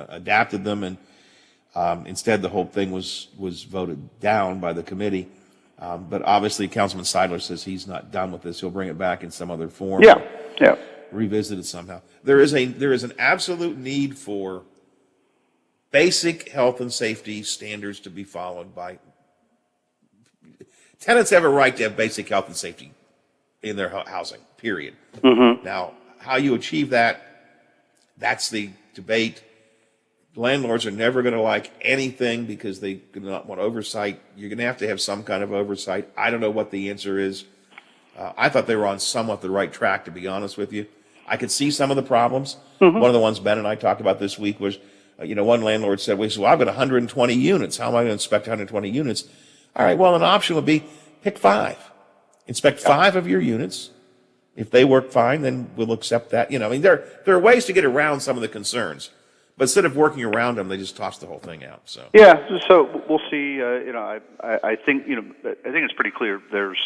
adapted them, and instead the whole thing was voted down by the committee. But obviously, Councilman Seidler says he's not done with this. He'll bring it back in some other form. Yeah. Revisit it somehow. There is an absolute need for basic health and safety standards to be followed by tenants. Have a right to have basic health and safety in their housing. Period. Now, how you achieve that's the debate. Landlords are never going to like anything because they do not want oversight. You're going to have some kind of oversight. I don't know what the answer is. I thought they were on somewhat the right track, to be honest with you. I could see some of the problems. One of the ones Ben and I talked about this week was, one landlord said, well, I've got 120 units. How am I going to inspect 120 units? All right, well, an option would be pick 5. Inspect 5 of your units. If they work fine, then we'll accept that. There are ways to get around some of the concerns. But instead of working around them, they just toss the whole thing out. So so we'll see. I think it's pretty clear. There's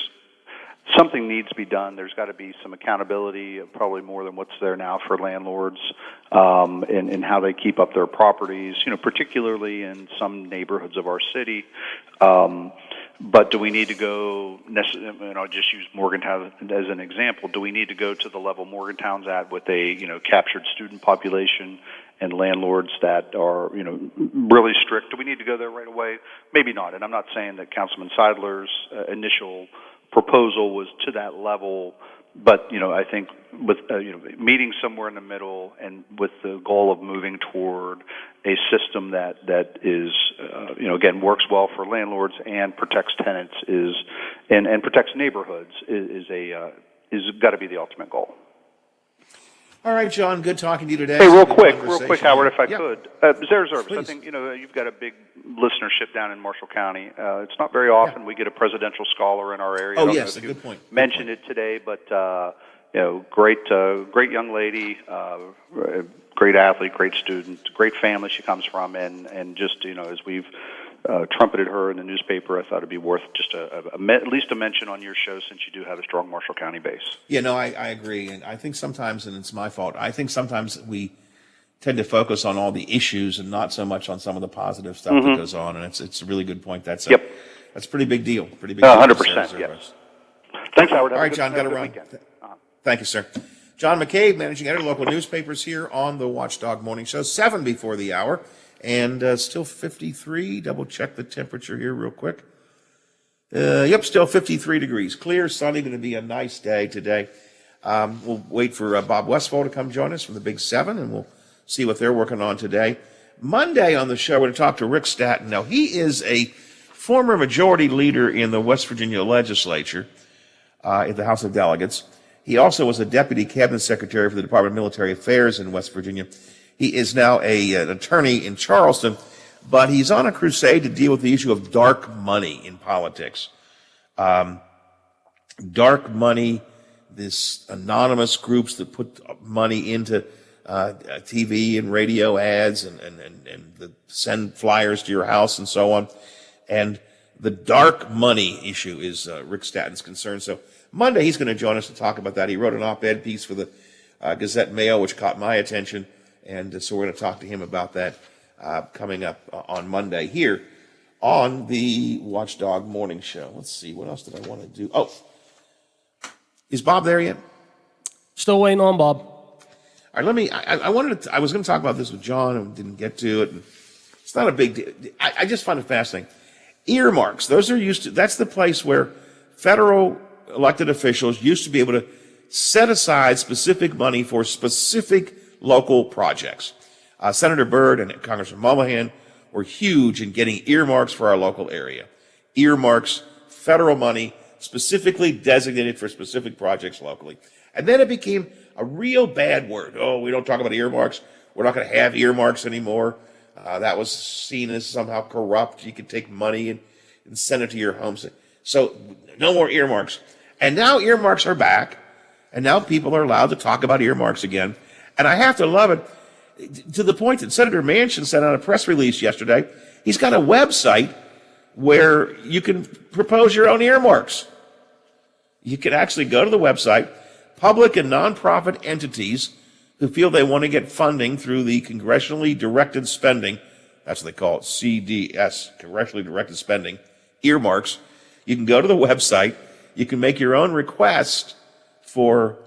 something needs to be done. There's got to be some accountability, probably more than what's there now for landlords, in how they keep up their properties. Particularly in some neighborhoods of our city. But do we need to go? I'll just use Morgantown as an example. Do we need to go to the level Morgantown's at with a captured student population and landlords that are really strict? Do we need to go there right away? Maybe not. And I'm not saying that Councilman Seidler's initial proposal was to that level, but I think with meeting somewhere in the middle and with the goal of moving toward a system that is again works well for landlords and protects tenants and protects neighborhoods is got to be the ultimate goal. All right, John, good talking to you today. Hey, real quick, Howard, if I could. Zare Service, Please. I think, you've got a big listenership down in Marshall County. It's not very often we get a presidential scholar in our area. Oh, yes, a good point. Mentioned it today, but, great young lady, great athlete, great student, great family she comes from, and just, as we've trumpeted her in the newspaper, I thought it'd be worth just at least a mention on your show, since you do have a strong Marshall County base. Yeah, no, I agree. And I think sometimes, and it's my fault, I think sometimes we tend to focus on all the issues and not so much on some of the positive stuff that goes on. And it's a really good point. That's a pretty big deal. Pretty big deal. 100%, yes. Thanks, Howard. All right, John, got to run. Thank you, sir. John McCabe, managing editor, local newspapers here on the Watchdog Morning Show, 7 before the hour. And still 53. Double check the temperature here real quick. Yep, still 53 degrees. Clear, sunny, going to be a nice day today. We'll wait for Bob Westfall to come join us from the Big Seven, and we'll see what they're working on today. Monday on the show, we're going to talk to Rick Statton. Now, he is a former majority leader in the West Virginia legislature, at the House of Delegates. He also was a deputy cabinet secretary for the Department of Military Affairs in West Virginia. He is now an attorney in Charleston, but he's on a crusade to deal with the issue of dark money in politics. Dark money, this anonymous groups that put money into TV and radio ads and send flyers to your house and so on. And the dark money issue is Rick Statton's concern. So Monday he's going to join us to talk about that. He wrote an op-ed piece for the Gazette-Mail, which caught my attention. And so we're going to talk to him about that coming up on Monday here on the Watchdog Morning Show. Let's see, what else did I want to do? Oh, is Bob there yet? Still waiting on Bob. All right, I was going to talk about this with John and didn't get to it. And it's not a big deal. I just find it fascinating. Earmarks, those are used to, that's the place where federal elected officials used to be able to set aside specific money for specific local projects. Senator Byrd and Congressman Mullihan were huge in getting earmarks for our local area. Earmarks, federal money, specifically designated for specific projects locally. And then it became a real bad word. Oh, we don't talk about earmarks. We're not going to have earmarks anymore. That was seen as somehow corrupt. You could take money and send it to your home. So no more earmarks. And now earmarks are back. And now people are allowed to talk about earmarks again. And I have to love it to the point that Senator Manchin sent out a press release yesterday. He's got a website where you can propose your own earmarks. You can actually go to the website. Public and nonprofit entities who feel they want to get funding through the congressionally directed spending, that's what they call it, CDS, congressionally directed spending, earmarks. You can go to the website. You can make your own request for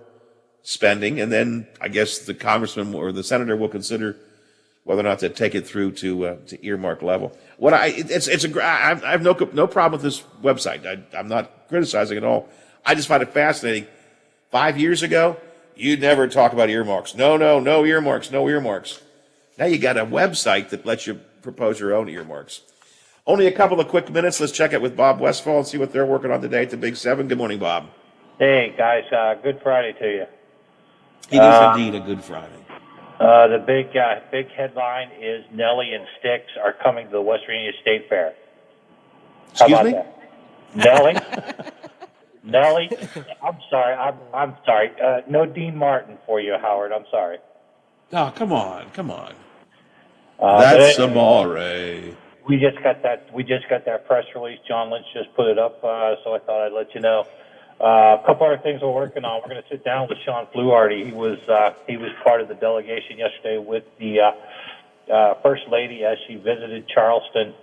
spending, and then I guess the congressman or the senator will consider whether or not to take it through to earmark level. I have no problem with this website. I'm not criticizing at all. I just find it fascinating. 5 years ago, you'd never talk about earmarks. No earmarks, no earmarks. Now you got a website that lets you propose your own earmarks. Only a couple of quick minutes. Let's check it with Bob Westfall and see what they're working on today at the Big Seven. Good morning, Bob. Hey, guys. Good Friday to you. It is indeed a good Friday. The big headline is Nellie and Styx are coming to the West Virginia State Fair. How Excuse about me? that? Nellie, I'm sorry. No Dean Martin for you, Howard. I'm sorry. Oh, come on. That's amore. We just got that press release. John Lynch just put it up, so I thought I'd let you know. A couple other things we're working on. We're going to sit down with Sean Fluharty. He was part of the delegation yesterday with the First Lady as she visited Charleston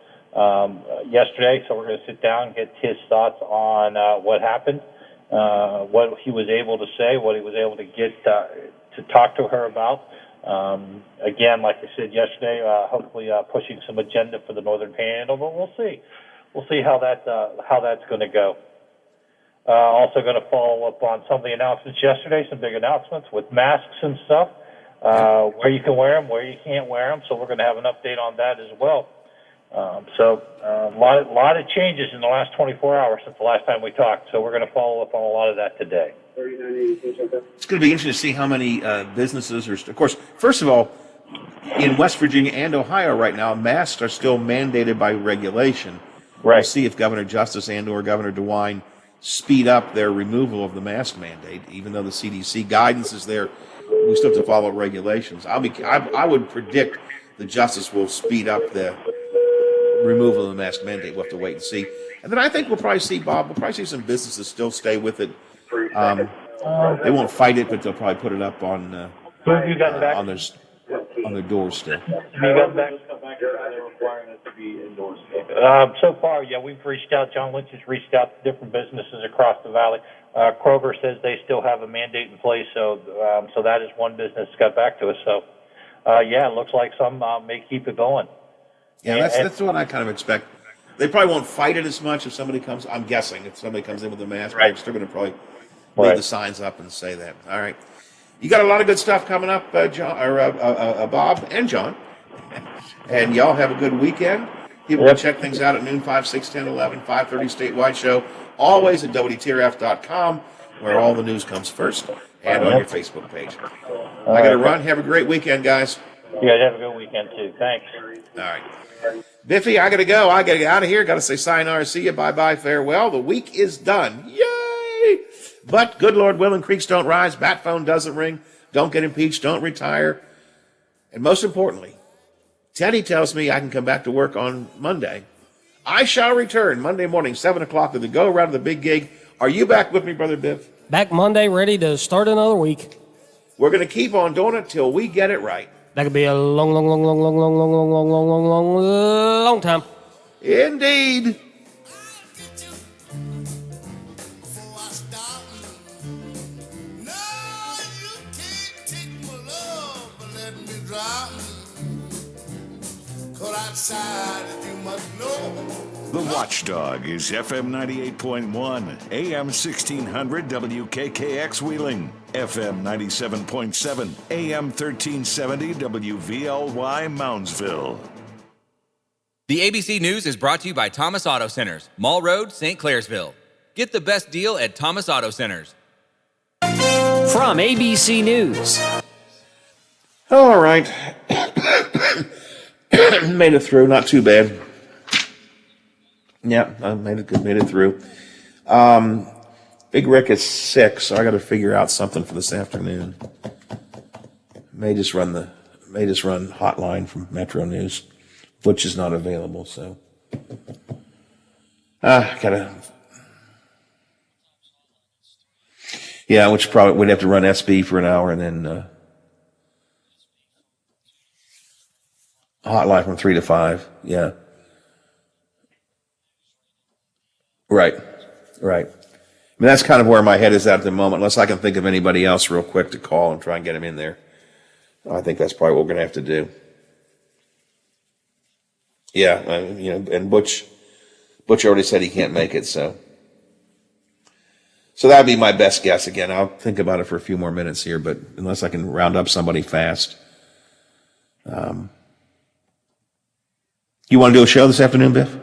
yesterday. So we're going to sit down and get his thoughts on what happened, what he was able to say, what he was able to get to talk to her about. Again, like I said yesterday, hopefully pushing some agenda for the Northern Panhandle, but we'll see. We'll see how that's going to go. Also going to follow up on some of the announcements yesterday, some big announcements with masks and stuff, where you can wear them, where you can't wear them. So we're going to have an update on that as well. A lot of changes in the last 24 hours since the last time we talked. So we're going to follow up on a lot of that today. It's going to be interesting to see how many businesses are, of course, first of all, in West Virginia and Ohio right now, masks are still mandated by regulation. Right. We'll see if Governor Justice and or Governor DeWine speed up their removal of the mask mandate. Even though the CDC guidance is there, we still have to follow regulations. I would predict the Justice will speed up the removal of the mask mandate. We'll have to wait and see. And then I think we'll probably see some businesses still stay with it. They won't fight it, but they'll probably put it up on their doors still. So far, yeah, we've reached out. John Lynch has reached out to different businesses across the valley. Kroger says they still have a mandate in place, so that is one business that got back to us. So, yeah, it looks like some may keep it going. Yeah, that's what I kind of expect. They probably won't fight it as much if somebody comes. I'm guessing if somebody comes in with a mask, Right. they're still going to probably leave the signs up and say that. All right, you got a lot of good stuff coming up, John or Bob and John, and y'all have a good weekend. People can check things out at noon, 5, 6, 10, 11, 5:30 statewide show. Always at WTRF.com, where all the news comes first, and on your Facebook page. I got to run. Have a great weekend, guys. You guys have a good weekend, too. Thanks. All right. Biffy, I got to go. I got to get out of here. Got to say sayonara, see you, bye-bye, farewell. The week is done. Yay! But good Lord willing, creeks don't rise, bat phone doesn't ring, don't get impeached, don't retire. And most importantly, Teddy tells me I can come back to work on Monday. I shall return Monday morning, 7 o'clock to the go-around of the big gig. Are you back with me, Brother Biff? Back Monday, ready to start another week. We're going to keep on doing it till we get it right. That could be a long time. Indeed. The Watchdog is FM 98.1, AM 1600 WKKX Wheeling, FM 97.7, AM 1370 WVLY Moundsville. The ABC News is brought to you by Thomas Auto Centers, Mall Road, St. Clairsville. Get the best deal at Thomas Auto Centers. From ABC News. All right. Made it through. Not too bad. Yeah, I made it through. Big Rick is sick, so I got to figure out something for this afternoon. May just run hotline from Metro News. Butch is not available, so gotta. Yeah, which probably we'd have to run SB for an hour and then hotline from 3 to 5. Yeah. Right. I mean, that's kind of where my head is at the moment, unless I can think of anybody else real quick to call and try and get him in there. I think that's probably what we're going to have to do. Yeah, and Butch already said he can't make it, so that'd be my best guess. Again, I'll think about it for a few more minutes here, but unless I can round up somebody fast. You want to do a show this afternoon, Biff?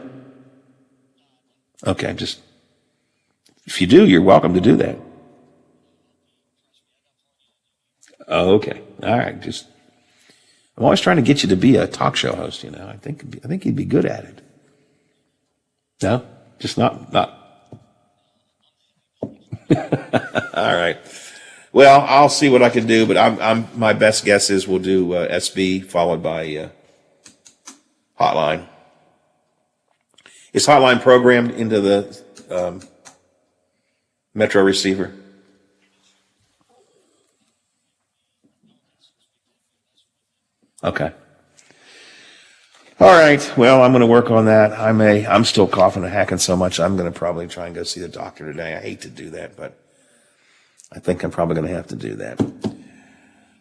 Okay, if you do, you're welcome to do that. Oh, okay. All right. I'm always trying to get you to be a talk show host, I think you'd be good at it. No? Just not. All right. Well, I'll see what I can do, but my best guess is we'll do SB followed by Hotline. Is Hotline programmed into the Metro receiver? Okay. All right. Well, I'm going to work on that. I'm still coughing and hacking so much. I'm going to probably try and go see the doctor today. I hate to do that, but I think I'm probably going to have to do that.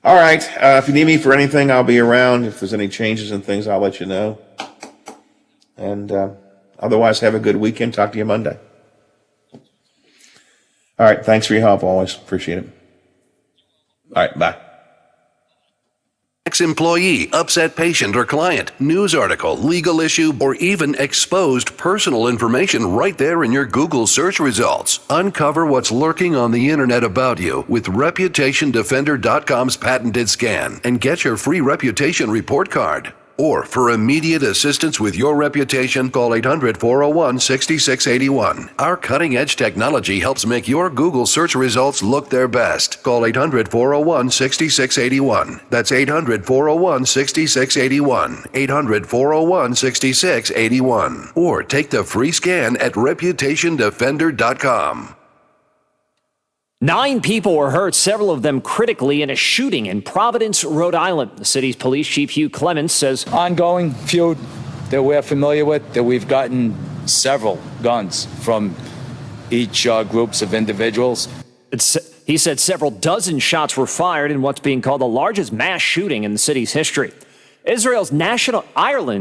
All right. If you need me for anything, I'll be around. If there's any changes and things, I'll let you know. And otherwise, have a good weekend. Talk to you Monday. All right. Thanks for your help always. Appreciate it. All right. Bye. Ex-employee, upset patient or client, news article, legal issue, or even exposed personal information right there in your Google search results. Uncover what's lurking on the internet about you with ReputationDefender.com's patented scan and get your free reputation report card. Or for immediate assistance with your reputation, call 800-401-6681. Our cutting-edge technology helps make your Google search results look their best. Call 800-401-6681. That's 800-401-6681. 800-401-6681. Or take the free scan at ReputationDefender.com. 9 people were hurt, several of them critically, in a shooting in Providence, Rhode Island. The city's police chief, Hugh Clements, says ongoing feud that we're familiar with, that we've gotten several guns from each groups of individuals. He said several dozen shots were fired in what's being called the largest mass shooting in the city's history. Ireland